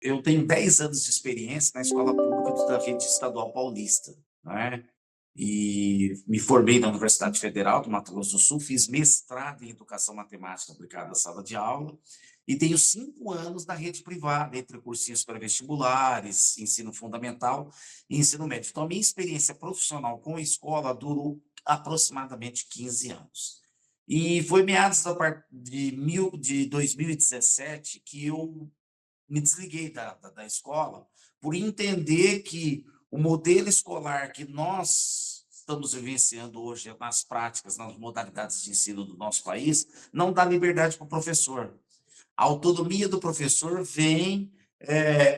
Eu tenho 10 anos de experiência na escola pública da rede estadual paulista, né? E me formei na Universidade Federal do Mato Grosso do Sul, fiz mestrado em Educação Matemática aplicada à sala de aula e tenho 5 anos na rede privada, entre cursinhos pré-vestibulares, ensino fundamental e ensino médio. Então, a minha experiência profissional com a escola durou aproximadamente 15 anos. E foi meados de 2017 que eu me desliguei da escola por entender que o modelo escolar que nós estamos vivenciando hoje nas práticas, nas modalidades de ensino do nosso país, não dá liberdade para o professor. A autonomia do professor vem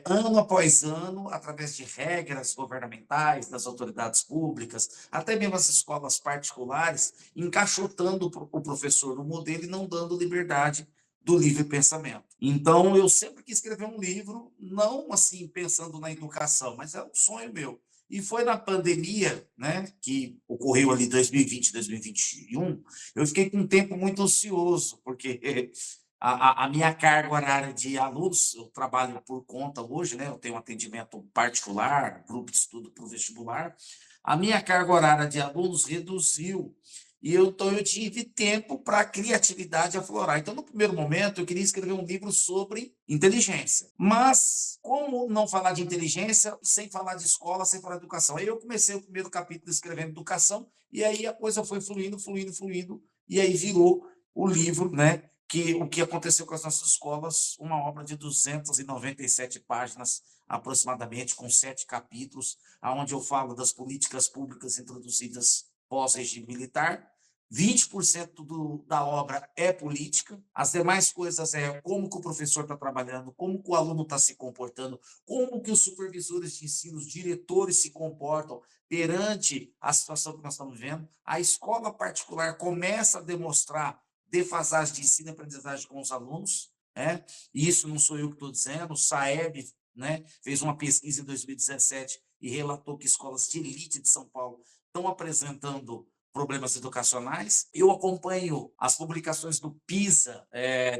ano após ano, através de regras governamentais, das autoridades públicas, até mesmo as escolas particulares, encaixotando o professor no modelo e não dando liberdade do livre pensamento. Então, eu sempre quis escrever um livro, não assim pensando na educação, mas é um sonho meu. E foi na pandemia, né, que ocorreu ali 2020, 2021, eu fiquei com um tempo muito ocioso, porque a minha carga horária de alunos, eu trabalho por conta hoje, né? Eu tenho um atendimento particular, grupo de estudo para o vestibular. A minha carga horária de alunos reduziu. Então, eu tive tempo para a criatividade aflorar. Então, no primeiro momento, eu queria escrever um livro sobre inteligência. Mas, como não falar de inteligência sem falar de escola, sem falar de educação? Aí eu comecei o primeiro capítulo escrevendo educação, e aí a coisa foi fluindo, fluindo, fluindo, e aí virou o livro, né? Que o que aconteceu com as nossas escolas, uma obra de 297 páginas, aproximadamente, com 7 capítulos, onde eu falo das políticas públicas introduzidas pós-regime militar. 20% da obra é política, as demais coisas é como que o professor está trabalhando, como que o aluno está se comportando, como que os supervisores de ensino, os diretores se comportam perante a situação que nós estamos vivendo. A escola particular começa a demonstrar defasagem de ensino e aprendizagem com os alunos, né? E isso não sou eu que estou dizendo, o SAEB, né, fez uma pesquisa em 2017 e relatou que escolas de elite de São Paulo estão apresentando problemas educacionais. Eu acompanho as publicações do PISA,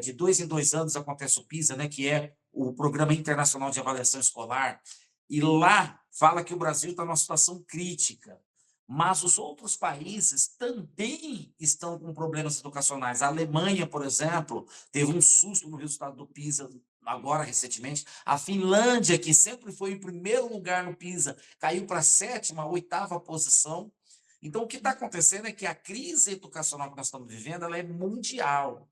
de 2 em 2 anos acontece o PISA, né, que é o Programa Internacional de Avaliação Escolar, e lá fala que o Brasil está numa situação crítica, mas os outros países também estão com problemas educacionais. A Alemanha, por exemplo, teve um susto no resultado do PISA agora recentemente. A Finlândia, que sempre foi em primeiro lugar no PISA, caiu para a 7ª, 8ª posição. Então, o que está acontecendo é que a crise educacional que nós estamos vivendo, ela é mundial.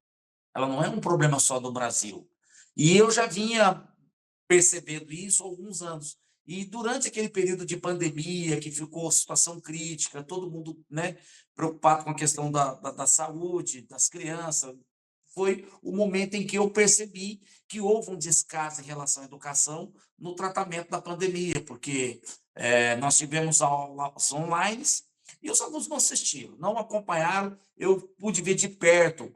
Ela não é um problema só do Brasil. E eu já vinha percebendo isso há alguns anos. E durante aquele período de pandemia, que ficou situação crítica, todo mundo, né, preocupado com a questão da saúde, das crianças, foi o momento em que eu percebi que houve um descaso em relação à educação no tratamento da pandemia, porque nós tivemos aulas online e os alunos não assistiram, não acompanharam. Eu pude ver de perto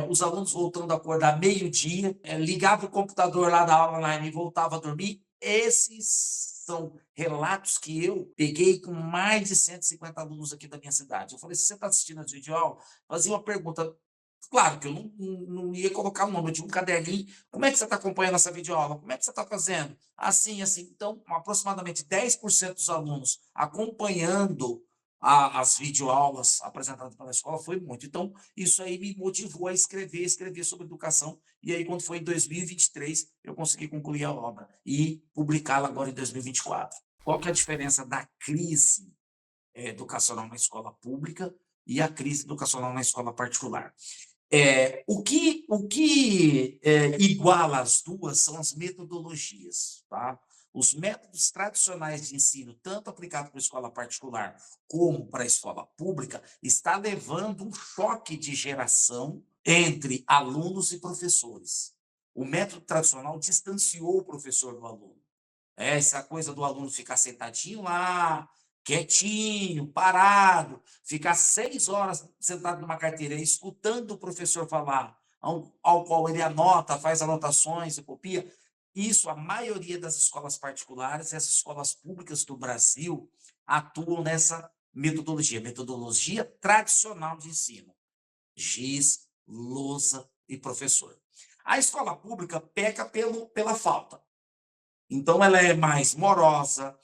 os alunos voltando a acordar meio-dia, ligava o computador lá da aula online e voltava a dormir. Esses são relatos que eu peguei com mais de 150 alunos aqui da minha cidade. Eu falei: se você está assistindo a videoaula, fazia uma pergunta. Claro que eu não ia colocar o nome, eu tinha um caderninho. Como é que você está acompanhando essa videoaula? Como é que você está fazendo? Assim, assim. Então, aproximadamente 10% dos alunos acompanhando as videoaulas apresentadas pela escola foi muito. Então, isso aí me motivou a escrever sobre educação. E aí, quando foi em 2023, eu consegui concluir a obra e publicá-la agora em 2024. Qual que é a diferença da crise educacional na escola pública e a crise educacional na escola particular? O que iguala as duas são as metodologias, tá? Os métodos tradicionais de ensino, tanto aplicado para a escola particular como para a escola pública, está levando um choque de geração entre alunos e professores. O método tradicional distanciou o professor do aluno. Essa coisa do aluno ficar sentadinho lá, quietinho, parado, ficar 6 horas sentado numa carteira escutando o professor falar, ao qual ele anota, faz anotações e copia. Isso, a maioria das escolas particulares e as escolas públicas do Brasil atuam nessa metodologia tradicional de ensino. Giz, lousa e professor. A escola pública peca pela falta. Então, ela é mais morosa,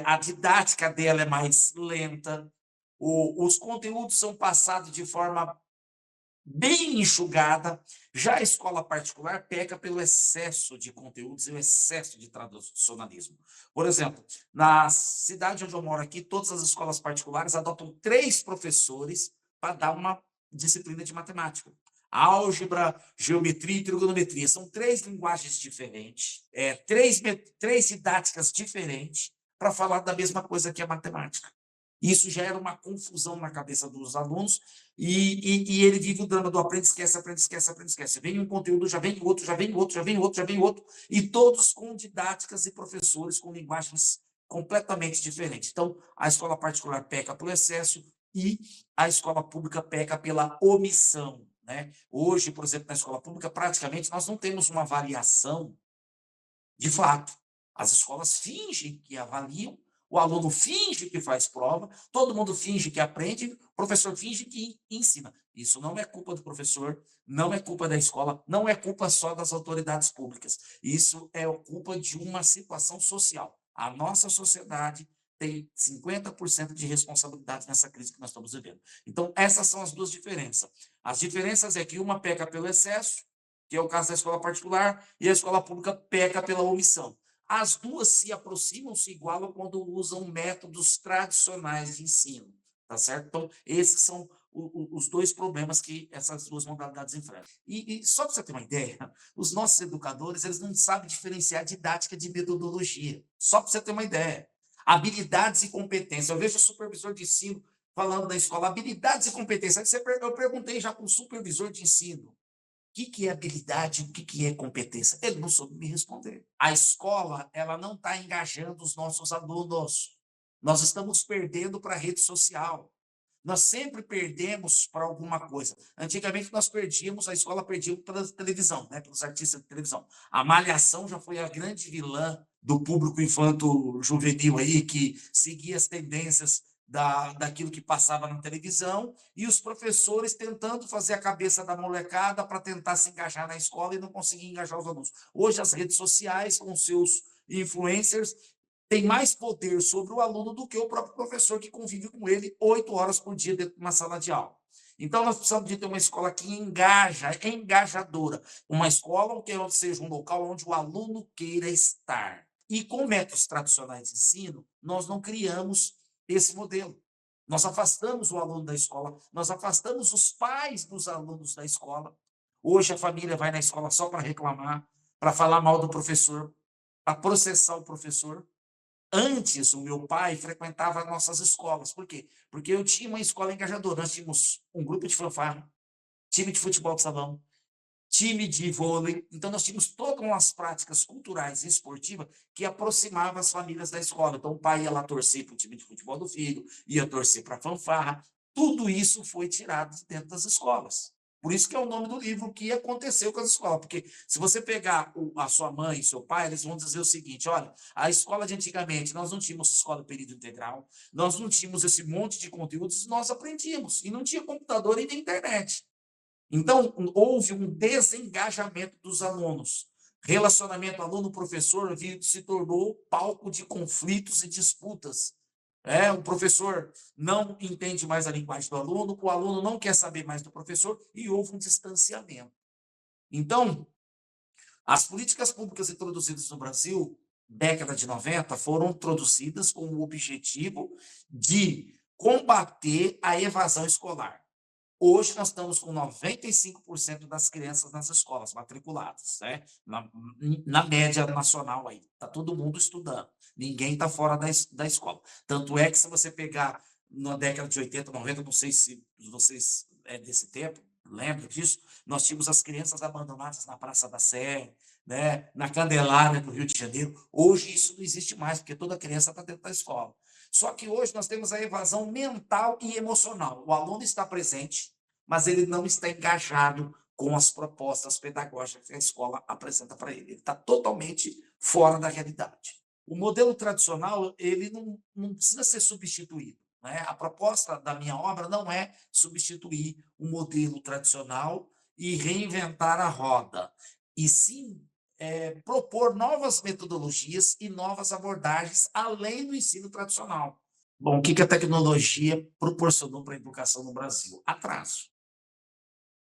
a didática dela é mais lenta, os conteúdos são passados de forma bem enxugada. Já a escola particular peca pelo excesso de conteúdos e o excesso de tradicionalismo. Por exemplo, na cidade onde eu moro aqui, todas as escolas particulares adotam 3 professores para dar uma disciplina de matemática. Álgebra, geometria e trigonometria. São 3 linguagens diferentes, 3 didáticas diferentes para falar da mesma coisa que a matemática. Isso gera uma confusão na cabeça dos alunos e ele vive o drama do aprende, esquece, aprende, esquece, aprende, esquece. Vem um conteúdo, já vem outro, já vem outro, já vem outro, já vem outro, e todos com didáticas e professores com linguagens completamente diferentes. Então, a escola particular peca pelo excesso e a escola pública peca pela omissão, né? Hoje, por exemplo, na escola pública, praticamente nós não temos uma avaliação de fato. As escolas fingem que avaliam, o aluno finge que faz prova, todo mundo finge que aprende, o professor finge que ensina. Isso não é culpa do professor, não é culpa da escola, não é culpa só das autoridades públicas. Isso é culpa de uma situação social. A nossa sociedade tem 50% de responsabilidade nessa crise que nós estamos vivendo. Então, essas são as duas diferenças. As diferenças é que uma peca pelo excesso, que é o caso da escola particular, e a escola pública peca pela omissão. As duas se aproximam, se igualam quando usam métodos tradicionais de ensino, tá certo? Então, esses são os 2 problemas que essas 2 modalidades enfrentam. E só para você ter uma ideia, os nossos educadores, eles não sabem diferenciar didática de metodologia. Só para você ter uma ideia. Habilidades e competências. Eu vejo o supervisor de ensino falando da escola, habilidades e competências. Eu perguntei já para o supervisor de ensino, que é habilidade, o que é competência? Ele não soube me responder. A escola, ela não está engajando os nossos alunos. Nós estamos perdendo para a rede social. Nós sempre perdemos para alguma coisa. Antigamente, nós perdíamos, a escola perdia pela televisão, né? Pelos artistas de televisão. A Malhação já foi a grande vilã do público infanto-juvenil aí, que seguia as tendências daquilo que passava na televisão, e os professores tentando fazer a cabeça da molecada para tentar se engajar na escola e não conseguir engajar os alunos. Hoje, as redes sociais, com seus influencers, tem mais poder sobre o aluno do que o próprio professor que convive com ele 8 horas por dia dentro de uma sala de aula. Então, nós precisamos de ter uma escola que engaja, é engajadora. Uma escola que seja um local onde o aluno queira estar. E com métodos tradicionais de ensino, nós não criamos esse modelo. Nós afastamos o aluno da escola, nós afastamos os pais dos alunos da escola. Hoje a família vai na escola só para reclamar, para falar mal do professor, para processar o professor. Antes, o meu pai frequentava nossas escolas. Por quê? Porque eu tinha uma escola engajadora. Nós tínhamos um grupo de fanfarra, time de futebol de salão, time de vôlei. Então, nós tínhamos todas umas práticas culturais e esportivas que aproximavam as famílias da escola. Então, o pai ia lá torcer para o time de futebol do filho, ia torcer para a fanfarra. Tudo isso foi tirado de dentro das escolas. Por isso que é o nome do livro, O que aconteceu com as escolas. Porque se você pegar a sua mãe e seu pai, eles vão dizer o seguinte: olha, a escola de antigamente, nós não tínhamos escola período integral, nós não tínhamos esse monte de conteúdos, nós aprendíamos. E não tinha computador e nem internet. Então, houve um desengajamento dos alunos. Relacionamento aluno-professor se tornou palco de conflitos e disputas. O professor não entende mais a linguagem do aluno, o aluno não quer saber mais do professor e houve um distanciamento. Então, as políticas públicas introduzidas no Brasil, década de 90, foram introduzidas com o objetivo de combater a evasão escolar. Hoje nós estamos com 95% das crianças nas escolas matriculadas, né? Na média nacional aí. Está todo mundo estudando. Ninguém está fora da escola. Tanto é que se você pegar na década de 80, 90, não sei se vocês é desse tempo, lembram disso? Nós tínhamos as crianças abandonadas na Praça da Sé, né? Na Candelária, no Rio de Janeiro. Hoje isso não existe mais, porque toda criança está dentro da escola. Só que hoje nós temos a evasão mental e emocional. O aluno está presente, mas ele não está engajado com as propostas pedagógicas que a escola apresenta para ele. Ele está totalmente fora da realidade. O modelo tradicional, ele não precisa ser substituído, né? A proposta da minha obra não é substituir o modelo tradicional e reinventar a roda, e sim propor novas metodologias e novas abordagens além do ensino tradicional. Bom, o que a tecnologia proporcionou para a educação no Brasil? Atraso.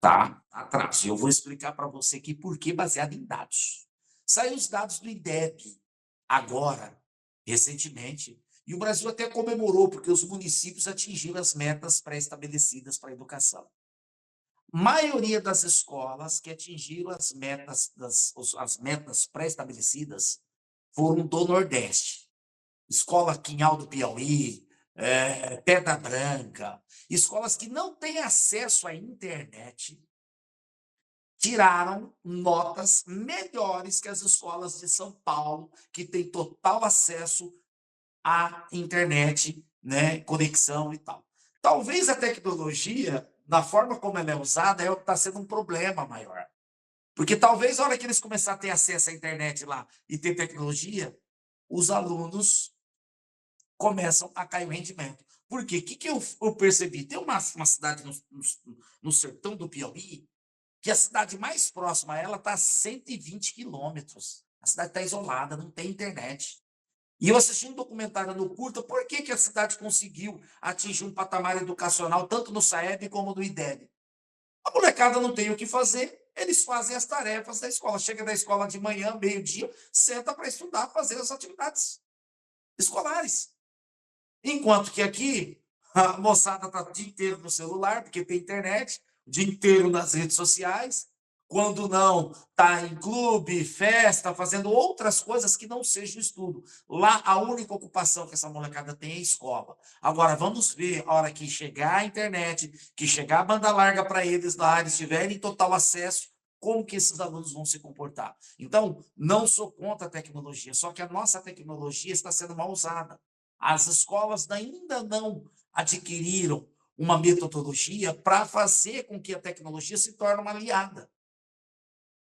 Tá? Atraso. Eu vou explicar para você aqui por que, baseado em dados. Saiu os dados do IDEB agora, recentemente, e o Brasil até comemorou, porque os municípios atingiram as metas pré-estabelecidas para a educação. Maioria das escolas que atingiram as metas pré-estabelecidas foram do Nordeste. Escola Quinhal do Piauí, Pedra Branca, escolas que não têm acesso à internet, tiraram notas melhores que as escolas de São Paulo, que têm total acesso à internet, né, conexão e tal. Talvez a tecnologia, da forma como ela é usada, é o que está sendo um problema maior. Porque talvez a hora que eles começarem a ter acesso à internet lá e ter tecnologia, os alunos começam a cair o rendimento. Por quê? O que eu percebi? Tem uma cidade no sertão do Piauí, que a cidade mais próxima a ela está a 120 quilômetros. A cidade está isolada, não tem internet. E eu assisti um documentário no Curta, por que a cidade conseguiu atingir um patamar educacional, tanto no SAEB como no IDEB? A molecada não tem o que fazer, eles fazem as tarefas da escola. Chega da escola de manhã, meio-dia, senta para estudar, fazer as atividades escolares. Enquanto que aqui, a moçada está o dia inteiro no celular, porque tem internet, o dia inteiro nas redes sociais, quando não, está em clube, festa, fazendo outras coisas que não sejam estudo. Lá, a única ocupação que essa molecada tem é a escola. Agora, vamos ver, a hora que chegar a internet, que chegar a banda larga para eles lá, eles tiverem total acesso, como que esses alunos vão se comportar. Então, não sou contra a tecnologia, só que a nossa tecnologia está sendo mal usada. As escolas ainda não adquiriram uma metodologia para fazer com que a tecnologia se torne uma aliada.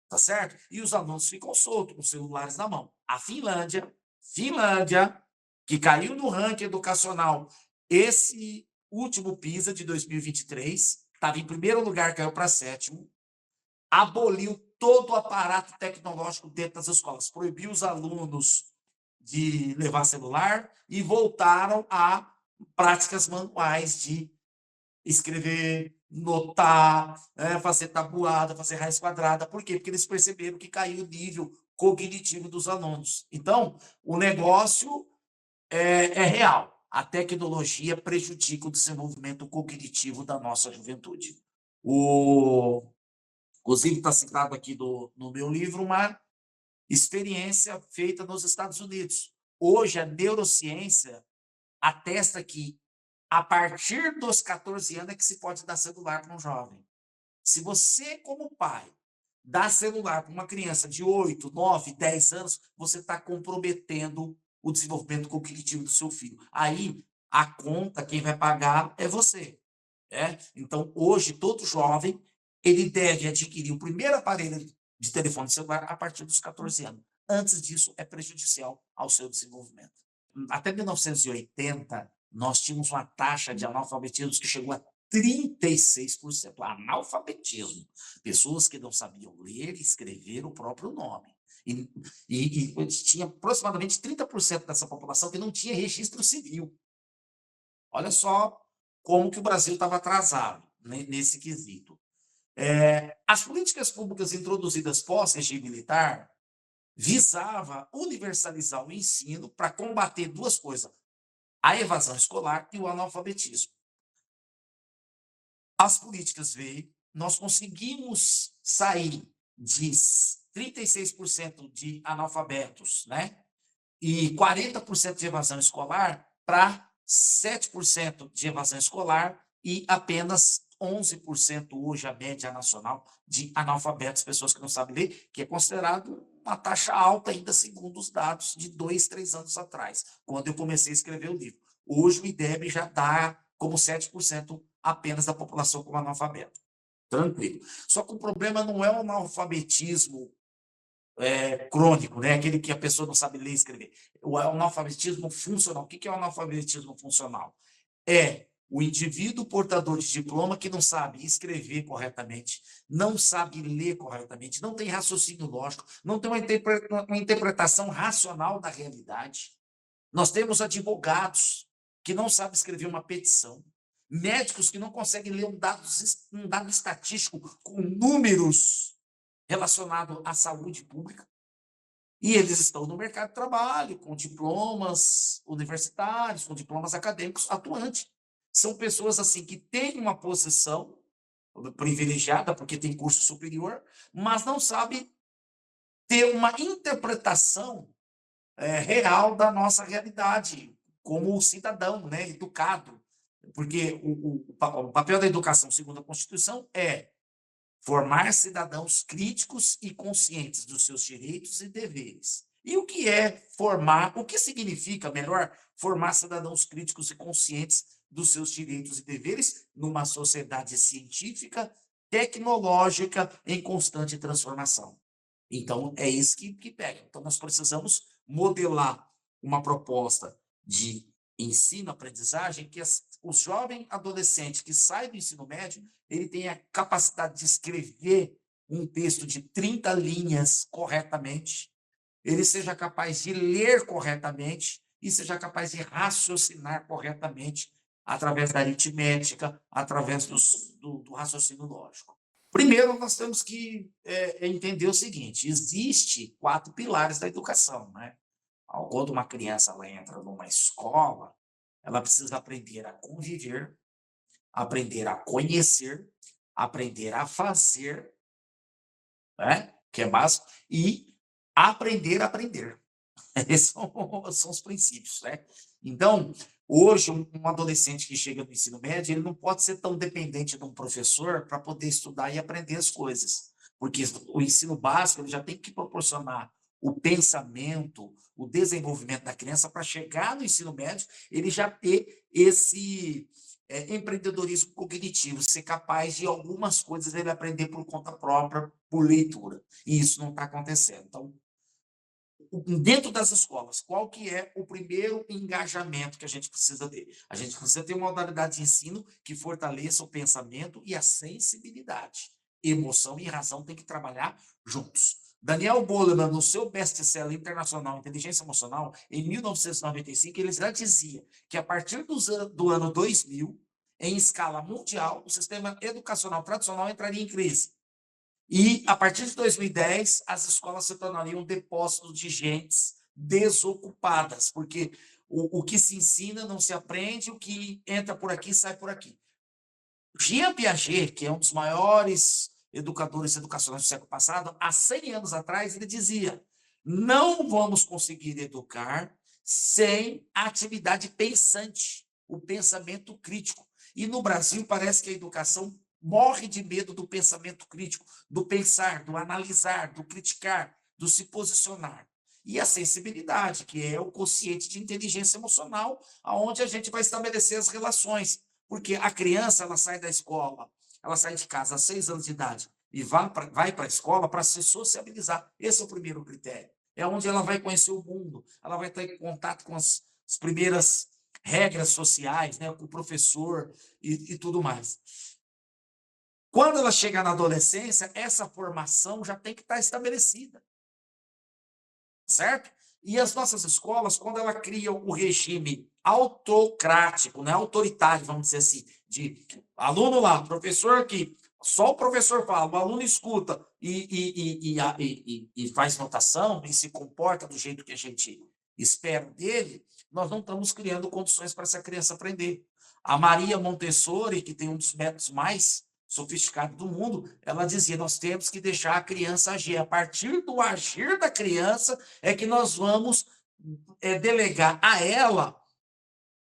Tá certo? E os alunos ficam soltos, com os celulares na mão. A Finlândia, que caiu no ranking educacional, esse último PISA de 2023, estava em primeiro lugar, caiu para sétimo, aboliu todo o aparato tecnológico dentro das escolas, proibiu os alunos de levar celular e voltaram a práticas manuais de escrever, notar, fazer tabuada, fazer raiz quadrada. Por quê? Porque eles perceberam que caiu o nível cognitivo dos alunos. Então, o negócio é real. A tecnologia prejudica o desenvolvimento cognitivo da nossa juventude. Inclusive, está citado aqui no meu livro uma experiência feita nos Estados Unidos. Hoje, a neurociência atesta que a partir dos 14 anos é que se pode dar celular para um jovem. Se você, como pai, dá celular para uma criança de 8, 9, 10 anos, você está comprometendo o desenvolvimento cognitivo do seu filho. Aí, a conta, quem vai pagar é você. Então, hoje, todo jovem ele deve adquirir o primeiro aparelho de telefone celular a partir dos 14 anos. Antes disso, é prejudicial ao seu desenvolvimento. Até 1980, nós tínhamos uma taxa de analfabetismo que chegou a 36%. Analfabetismo. Pessoas que não sabiam ler e escrever o próprio nome. E tinha aproximadamente 30% dessa população que não tinha registro civil. Olha só como que o Brasil estava atrasado, né, nesse quesito. As políticas públicas introduzidas pós-regime militar visava universalizar o ensino para combater duas coisas, a evasão escolar e o analfabetismo. As políticas veio, nós conseguimos sair de 36% de analfabetos, né, e 40% de evasão escolar para 7% de evasão escolar e apenas 11% hoje a média nacional de analfabetos, pessoas que não sabem ler, que é considerado uma taxa alta ainda segundo os dados de 2, 3 anos atrás, quando eu comecei a escrever o livro. Hoje o IDEB já dá como 7% apenas da população como analfabeto. Tranquilo. Só que o problema não é o analfabetismo crônico, né? Aquele que a pessoa não sabe ler e escrever. O analfabetismo funcional. O que é o analfabetismo funcional? É O indivíduo portador de diploma que não sabe escrever corretamente, não sabe ler corretamente, não tem raciocínio lógico, não tem uma interpretação racional da realidade. Nós temos advogados que não sabem escrever uma petição, médicos que não conseguem ler um dado estatístico com números relacionados à saúde pública. E eles estão no mercado de trabalho, com diplomas universitários, com diplomas acadêmicos atuantes. São pessoas assim que têm uma posição privilegiada, porque tem curso superior, mas não sabem ter uma interpretação real da nossa realidade, como cidadão, né, educado. Porque o papel da educação, segundo a Constituição, é formar cidadãos críticos e conscientes dos seus direitos e deveres. E o que é formar, o que significa, melhor, formar cidadãos críticos e conscientes dos seus direitos e deveres numa sociedade científica, tecnológica, em constante transformação? Então, é isso que pega. Então, nós precisamos modelar uma proposta de ensino-aprendizagem que o jovem adolescente que sai do ensino médio, ele tenha capacidade de escrever um texto de 30 linhas corretamente, ele seja capaz de ler corretamente e seja capaz de raciocinar corretamente através da aritmética, através do raciocínio lógico. Primeiro, nós temos que entender o seguinte: existe 4 pilares da educação, né? Quando uma criança ela entra numa escola, ela precisa aprender a conviver, aprender a conhecer, aprender a fazer, né? Que é básico, e aprender a aprender. Esses são os princípios, né? Então, hoje, um adolescente que chega no ensino médio, ele não pode ser tão dependente de um professor para poder estudar e aprender as coisas, porque o ensino básico ele já tem que proporcionar o pensamento, o desenvolvimento da criança para chegar no ensino médio, ele já ter esse empreendedorismo cognitivo, ser capaz de algumas coisas ele aprender por conta própria, por leitura. E isso não está acontecendo. Então, dentro das escolas, qual que é o primeiro engajamento que a gente precisa ter? A gente precisa ter uma modalidade de ensino que fortaleça o pensamento e a sensibilidade. Emoção e razão têm que trabalhar juntos. Daniel Goleman, no seu best-seller internacional Inteligência Emocional, em 1995, ele já dizia que a partir do ano 2000, em escala mundial, o sistema educacional tradicional entraria em crise. E, a partir de 2010, as escolas se tornariam depósitos de gentes desocupadas, porque o que se ensina não se aprende, o que entra por aqui sai por aqui. Jean Piaget, que é um dos maiores educadores educacionais do século passado, há 100 anos atrás, ele dizia: não vamos conseguir educar sem atividade pensante, o pensamento crítico. E no Brasil parece que a educação morre de medo do pensamento crítico, do pensar, do analisar, do criticar, do se posicionar. E a sensibilidade, que é o quociente de inteligência emocional, aonde a gente vai estabelecer as relações. Porque a criança, ela sai da escola, ela sai de casa aos 6 anos de idade e vai para a escola para se sociabilizar. Esse é o primeiro critério. É onde ela vai conhecer o mundo, ela vai estar em contato com as primeiras regras sociais, né, com o professor e tudo mais. Quando ela chega na adolescência, essa formação já tem que estar estabelecida. Certo? E as nossas escolas, quando ela cria o regime autocrático, né, autoritário, vamos dizer assim, de aluno lá, professor aqui, só o professor fala, o aluno escuta e faz notação e se comporta do jeito que a gente espera dele, nós não estamos criando condições para essa criança aprender. A Maria Montessori, que tem um dos métodos mais sofisticados do mundo, ela dizia: nós temos que deixar a criança agir. A partir do agir da criança é que nós vamos delegar a ela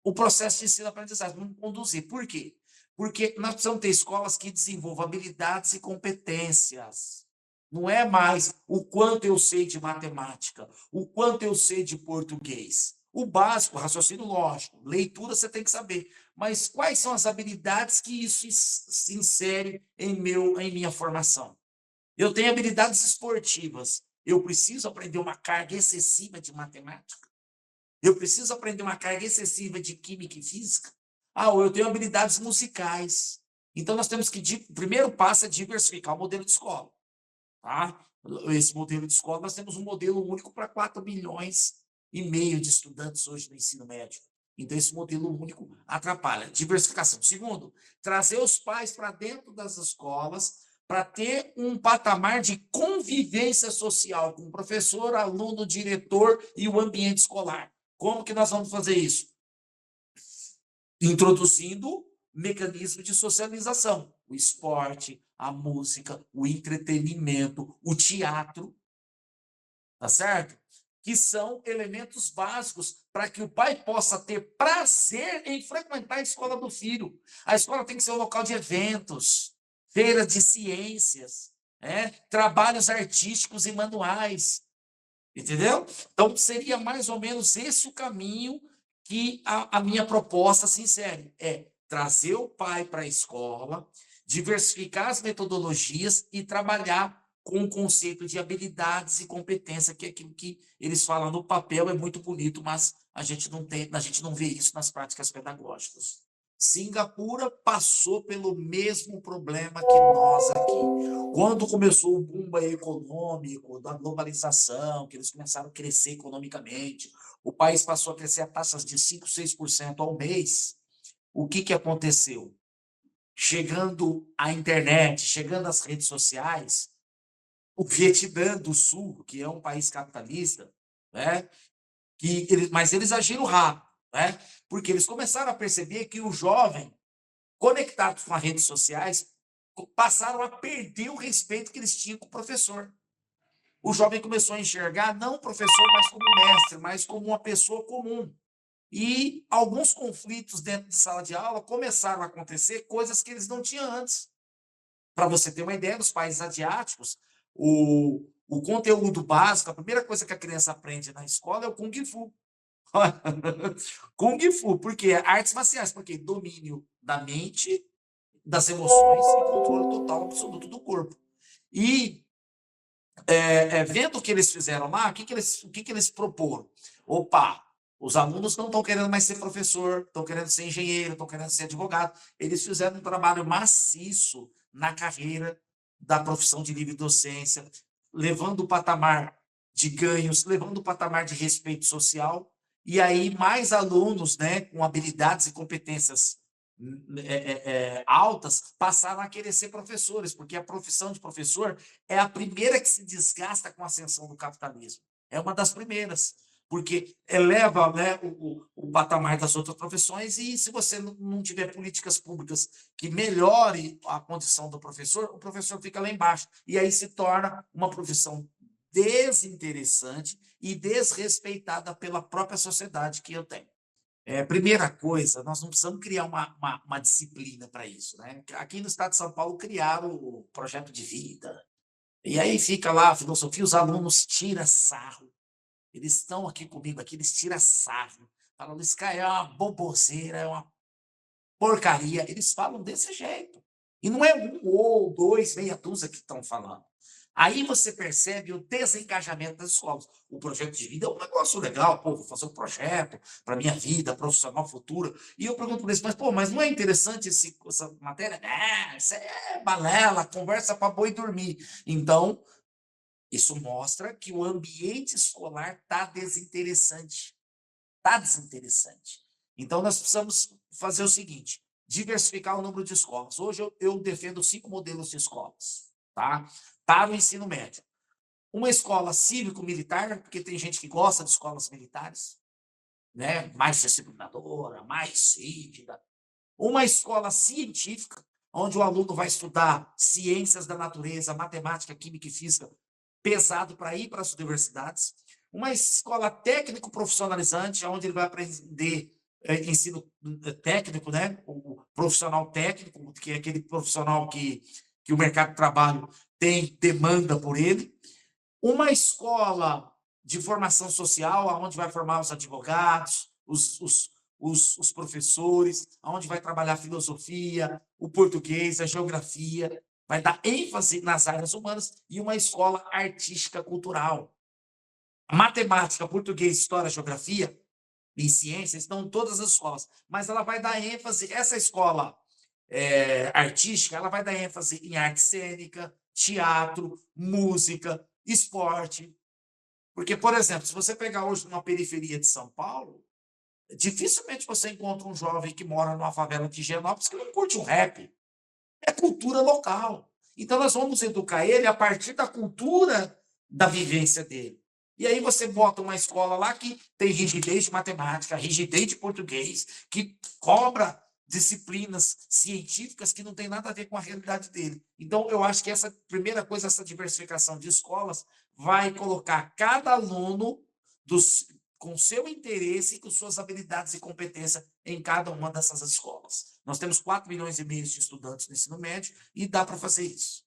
o processo de ensino-aprendizagem, vamos conduzir. Por quê? Porque nós precisamos ter escolas que desenvolvam habilidades e competências. Não é mais o quanto eu sei de matemática, o quanto eu sei de português. O básico, raciocínio lógico, leitura você tem que saber. Mas quais são as habilidades que isso se insere em minha formação? Eu tenho habilidades esportivas. Eu preciso aprender uma carga excessiva de matemática? Eu preciso aprender uma carga excessiva de química e física? Ah, ou eu tenho habilidades musicais. Então, nós temos que, o primeiro passo é diversificar o modelo de escola. Tá? Esse modelo de escola, nós temos um modelo único para 4,5 milhões de estudantes hoje no ensino médio. Então, esse modelo único atrapalha. Diversificação. Segundo, trazer os pais para dentro das escolas para ter um patamar de convivência social com o professor, aluno, diretor e o ambiente escolar. Como que nós vamos fazer isso? Introduzindo mecanismo de socialização, o esporte, a música, o entretenimento, o teatro, tá certo? Que são elementos básicos para que o pai possa ter prazer em frequentar a escola do filho. A escola tem que ser um local de eventos, feiras de ciências, trabalhos artísticos e manuais, entendeu? Então, seria mais ou menos esse o caminho que a minha proposta se insere. É trazer o pai para a escola, diversificar as metodologias e trabalhar com o conceito de habilidades e competência, que é aquilo que eles falam no papel, é muito bonito, mas a gente não vê isso nas práticas pedagógicas. Singapura passou pelo mesmo problema que nós aqui. Quando começou o boom econômico, da globalização, que eles começaram a crescer economicamente, o país passou a crescer a taxas de 5%, 6% ao mês. O que aconteceu? Chegando a internet, chegando as redes sociais, o Vietnã do Sul, que é um país capitalista, mas eles agiram rápido, porque eles começaram a perceber que o jovem, conectados com as redes sociais, passaram a perder o respeito que eles tinham com o professor. O jovem começou a enxergar não o professor mais como mestre, mas como uma pessoa comum. E alguns conflitos dentro de sala de aula começaram a acontecer, coisas que eles não tinham antes. Para você ter uma ideia, nos países asiáticos, o conteúdo básico, a primeira coisa que a criança aprende na escola é o Kung Fu. Kung Fu, porque artes marciais, porque domínio da mente, das emoções e controle total absoluto do corpo. E vendo o que eles fizeram lá, o que eles proporam? Opa, os alunos não estão querendo mais ser professor, estão querendo ser engenheiro, estão querendo ser advogado. Eles fizeram um trabalho maciço na carreira da profissão de livre docência, levando o patamar de ganhos, levando o patamar de respeito social, e aí mais alunos, com habilidades e competências altas passaram a querer ser professores, porque a profissão de professor é a primeira que se desgasta com a ascensão do capitalismo. É uma das primeiras, porque eleva o patamar das outras profissões, e se você não tiver políticas públicas que melhore a condição do professor, o professor fica lá embaixo, e aí se torna uma profissão desinteressante e desrespeitada pela própria sociedade que eu tenho. Primeira coisa, nós não precisamos criar uma disciplina para isso. Aqui no estado de São Paulo criaram o projeto de vida. E aí fica lá a filosofia, os alunos tiram sarro. Eles estão aqui comigo, aqui, eles tiram sarro. Falam, isso é uma boboseira, é uma porcaria. Eles falam desse jeito. E não é um ou dois, meia dúzia que estão falando. Aí você percebe o desengajamento das escolas. O projeto de vida é um negócio legal, vou fazer um projeto para minha vida profissional futura. E eu pergunto para eles, mas não é interessante essa matéria? Isso é balela, conversa para boi dormir. Então, isso mostra que o ambiente escolar está desinteressante. Está desinteressante. Então, nós precisamos fazer o seguinte, diversificar o número de escolas. Hoje eu defendo 5 modelos de escolas, tá? Para o ensino médio. Uma escola cívico-militar, porque tem gente que gosta de escolas militares, mais disciplinadora, mais rígida. Uma escola científica, onde o aluno vai estudar ciências da natureza, matemática, química e física, pesado para ir para as universidades. Uma escola técnico-profissionalizante, onde ele vai aprender ensino técnico, o profissional técnico, que é aquele profissional que o mercado de trabalho tem demanda por ele. Uma escola de formação social, onde vai formar os advogados, os professores, onde vai trabalhar a filosofia, o português, a geografia, vai dar ênfase nas áreas humanas, e uma escola artística cultural. Matemática, português, história, geografia em ciências, estão em todas as escolas, mas ela vai dar ênfase, essa escola artística, ela vai dar ênfase em arte cênica, teatro, música, esporte. Porque, por exemplo, se você pegar hoje numa periferia de São Paulo, dificilmente você encontra um jovem que mora numa favela de Higienópolis que não curte um rap. É cultura local. Então, nós vamos educar ele a partir da cultura da vivência dele. E aí você bota uma escola lá que tem rigidez de matemática, rigidez de português, que cobra disciplinas científicas que não tem nada a ver com a realidade dele. Então, eu acho que essa primeira coisa, essa diversificação de escolas, vai colocar cada aluno com seu interesse e com suas habilidades e competência em cada uma dessas escolas. Nós temos 4,5 milhões de estudantes no ensino médio e dá para fazer isso.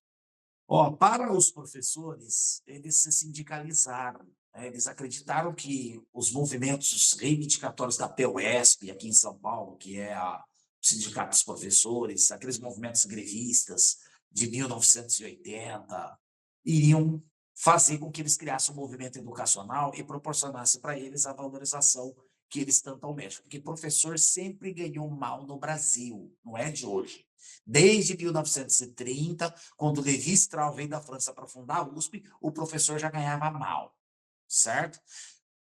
Para os professores, eles se sindicalizaram, né? Eles acreditaram que os movimentos reivindicatórios da PUESP, aqui em São Paulo, que é o Sindicato dos Professores, aqueles movimentos grevistas de 1980, iriam fazer com que eles criassem um movimento educacional e proporcionasse para eles a valorização que eles tanto almejam. Porque professor sempre ganhou mal no Brasil, não é de hoje. Desde 1930, quando Levi Strauss veio da França para fundar a USP, o professor já ganhava mal, certo?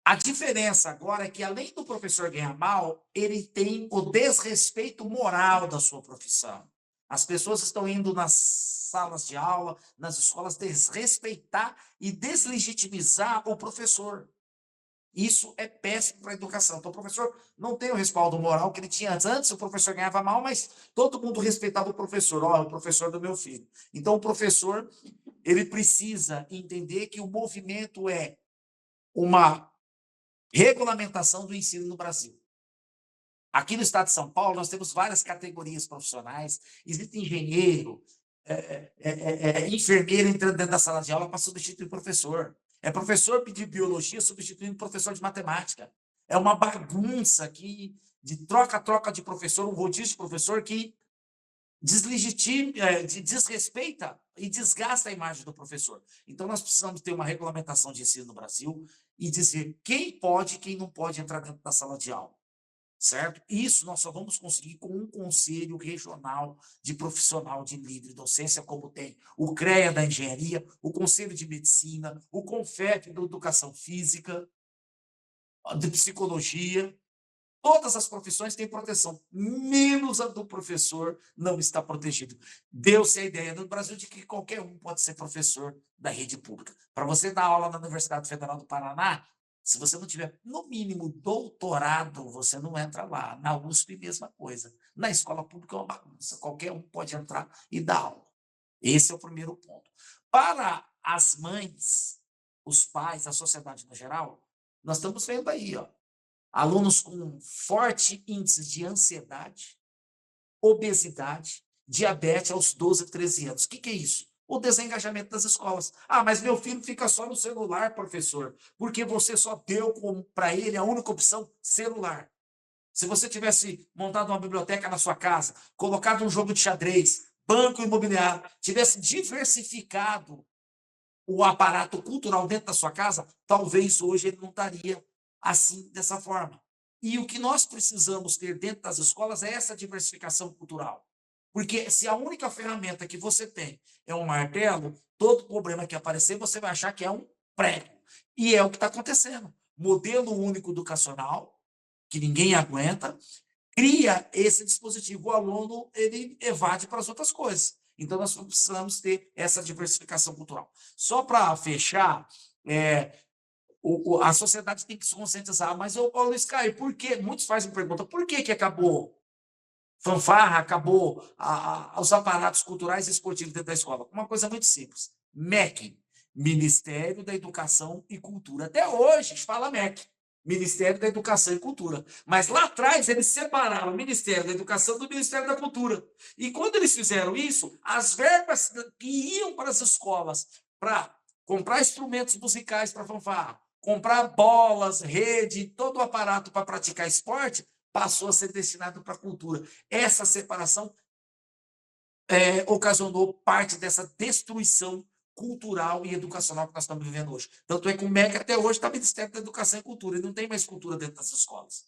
A diferença agora é que, além do professor ganhar mal, ele tem o desrespeito moral da sua profissão. As pessoas estão indo nas salas de aula, nas escolas, desrespeitar e deslegitimizar o professor. Isso é péssimo para a educação. Então, o professor não tem o respaldo moral que ele tinha antes. Antes, o professor ganhava mal, mas todo mundo respeitava o professor. É o professor do meu filho. Então, o professor, ele precisa entender que o movimento é uma regulamentação do ensino no Brasil. Aqui no estado de São Paulo, nós temos várias categorias profissionais. Existe engenheiro, enfermeiro entrando dentro da sala de aula para substituir o professor. É professor de biologia substituindo professor de matemática. É uma bagunça aqui de troca-troca de professor, um rodízio de professor que desrespeita e desgasta a imagem do professor. Então, nós precisamos ter uma regulamentação de ensino no Brasil e dizer quem pode e quem não pode entrar dentro da sala de aula. Certo? Isso nós só vamos conseguir com um conselho regional de profissional de livre docência, como tem o CREA da engenharia, o Conselho de Medicina, o CONFEP da educação física, de psicologia. Todas as profissões têm proteção, menos a do professor não está protegido. Deu-se a ideia no Brasil de que qualquer um pode ser professor da rede pública. Para você dar aula na Universidade Federal do Paraná, se você não tiver, no mínimo, doutorado, você não entra lá. Na USP, mesma coisa. Na escola pública é uma bagunça. Qualquer um pode entrar e dar aula. Esse é o primeiro ponto. Para as mães, os pais, a sociedade no geral, nós estamos vendo aí, alunos com forte índice de ansiedade, obesidade, diabetes aos 12, 13 anos. O que é isso? O desengajamento das escolas. Mas meu filho fica só no celular, professor, porque você só deu para ele a única opção, celular. Se você tivesse montado uma biblioteca na sua casa, colocado um jogo de xadrez, banco imobiliário, tivesse diversificado o aparato cultural dentro da sua casa, talvez hoje ele não estaria assim, dessa forma. E o que nós precisamos ter dentro das escolas é essa diversificação cultural. Porque se a única ferramenta que você tem é um martelo, todo problema que aparecer, você vai achar que é um prego. E é o que está acontecendo. Modelo único educacional, que ninguém aguenta, cria esse dispositivo. O aluno, ele evade para as outras coisas. Então, nós precisamos ter essa diversificação cultural. Só para fechar, a sociedade tem que se conscientizar. Mas, Luiz Caio, por quê? Muitos fazem pergunta, por que acabou fanfarra, acabou os aparatos culturais e esportivos dentro da escola? Uma coisa muito simples. MEC, Ministério da Educação e Cultura. Até hoje, a gente fala MEC, Ministério da Educação e Cultura. Mas lá atrás, eles separaram o Ministério da Educação do Ministério da Cultura. E quando eles fizeram isso, as verbas que iam para as escolas para comprar instrumentos musicais para fanfarra, comprar bolas, rede, todo o aparato para praticar esporte, passou a ser destinado para a cultura. Essa separação ocasionou parte dessa destruição cultural e educacional que nós estamos vivendo hoje. Tanto é que o MEC até hoje está Ministério da Educação e Cultura, e não tem mais cultura dentro das escolas.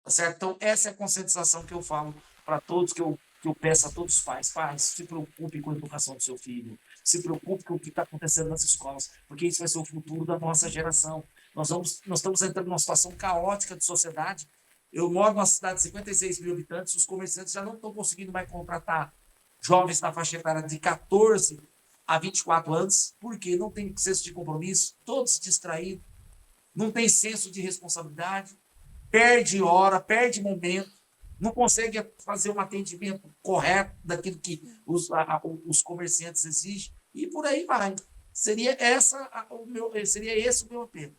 Tá certo? Então, essa é a conscientização que eu falo para todos, que eu peço a todos os pais, se preocupe com a educação do seu filho, se preocupe com o que está acontecendo nas escolas, porque isso vai ser o futuro da nossa geração. Nós estamos entrando numa situação caótica de sociedade. Eu moro numa cidade de 56 mil habitantes, os comerciantes já não estão conseguindo mais contratar jovens na faixa etária de 14 a 24 anos, porque não tem senso de compromisso, todos distraídos, não tem senso de responsabilidade, perde hora, perde momento, não consegue fazer um atendimento correto daquilo que os comerciantes exigem, e por aí vai. Seria esse o meu apelo.